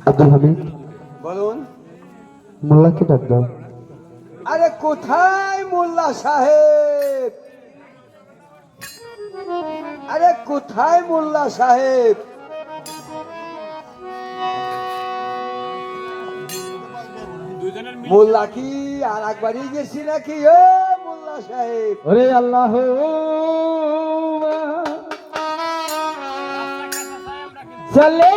আব্দুল হামিদ বলুন। মোল্লাকে ডাক দাও। আরে কোথায় মোল্লা সাহেব? আরে কোথায় মোল্লা সাহেব? মোল্লা কি আর একবারই গেছি নাকি? ও মোল্লা সাহেব, ওরে আল্লাহ চলে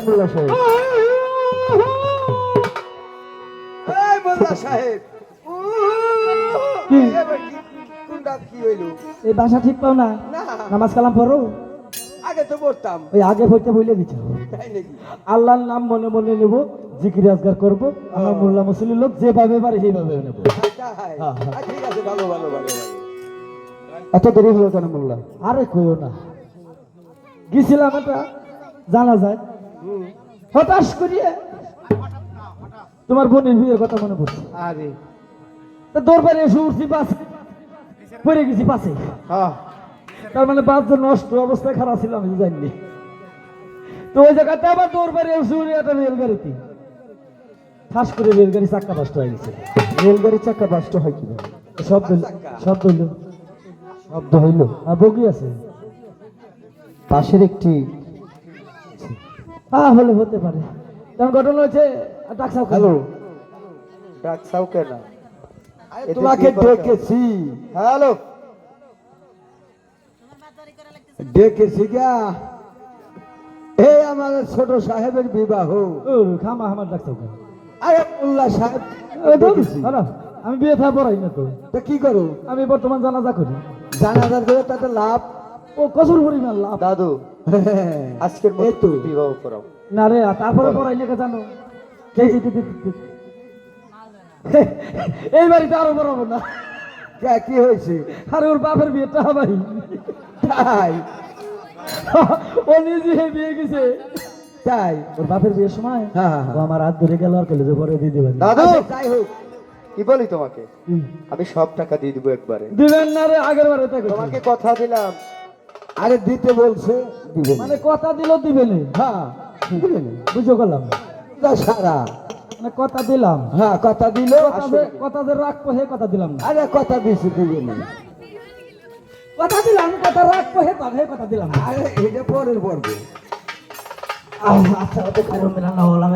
মোল্লা সাহেব এই মোল্লা সাহেব, কি? এবার কোন ডাক কি হইলো? এই বাসা ঠিক পাও না? না, নামাজ কালাম পড়ো? আগে তো পড়তাম। ওই আগে পড়তে বলে দিচ্ছ। তাই নাকি? আল্লাহর নাম মনে মনে নেব, জিকির আজগার করবো। আমার মোল্লা মুসলিম লোক যেভাবে পারে সেইভাবে নেবো। তাই? হ্যাঁ, হ্যাঁ। ঠিক আছে, ভালো ভালো ভালো ভালো। এত দেরি হলো কেন মোল্লা? আরে কইও না, গেছিলাম এটা জানা যায়, হুম। হতাশ করিয়ে তোমার বোনের বিয়ের কথা মনে পড়ছে। আরে তো দরবারে এসে উঠছি, বাস পড়ে গেছি পাশে। হ্যাঁ, তার মানে বাস যে নষ্ট অবস্থায় খারাপ ছিল আমি জানি। তো ওই জায়গাতে আবার দরবারে এসে উঠে একটা রেলগাড়িতে ঠাস করে রেলগাড়ি চাক্কা নষ্ট হয়ে গেছে। রেলগাড়ির চাক্কা নষ্ট হয় কিভাবে? শব্দ শব্দ হইল, শব্দ হইল। আর বগি আছে পাশের একটি, হলে হতে পারে। তেমন ঘটনা হচ্ছে। ডাকসাও হ্যালো, ডাকছাও কেন? তোমাকে ডেকেছি। হ্যালো, ডেকেছি গা, এই আমার ছোট সাহেবের বিবাহ। খামা আমার ডাকসাও কেন? আরে মোল্লা সাহেব ডেকেছি। আমি বিয়ে থা পড়াই না তো। তা কি করো? আমি বর্তমান জানাজা করি। জানাজার করে তাতে লাভ ও কসুর পরিমাণ লাভ। দাদু আজকের মতো তুমি বিবাহ করাও। না রে, তারপরে পড়াই লেখা জানো। এই বাড়িতে আরো পড়াবো না। কি হয়েছে? আরে ওর বাপের বিয়েটা ভাই, তাই ও নিজে বিয়ে গেছে। তাই ওর বাপের বিয়ের সময় ও আমার হাত ধরে গেল আর কলেজে পরে দিয়ে দিবেন। দাদু যাই হোক, কি বলি তোমাকে, আমি সব টাকা দিয়ে দিব একবারে। দিবেন না রে, আগের বারে তাকে তোমাকে কথা দিলাম। আরে দিতে বলছে দিবেন, মানে কথা দিল দিবেন। হ্যাঁ দিবেন, বুঝো গেলাম সারা, মানে কথা দিলাম। হ্যাঁ কথা দিল, কথা যে রাখবো হে কথা দিলাম না। আরে কথা দিছি দিবেন, কথা দিলাম, কথা রাখবো হে কথা দিলাম। আরে এটা পরের পর্বে। আচ্ছা, ওটা খাইরো মেলা না হলাম।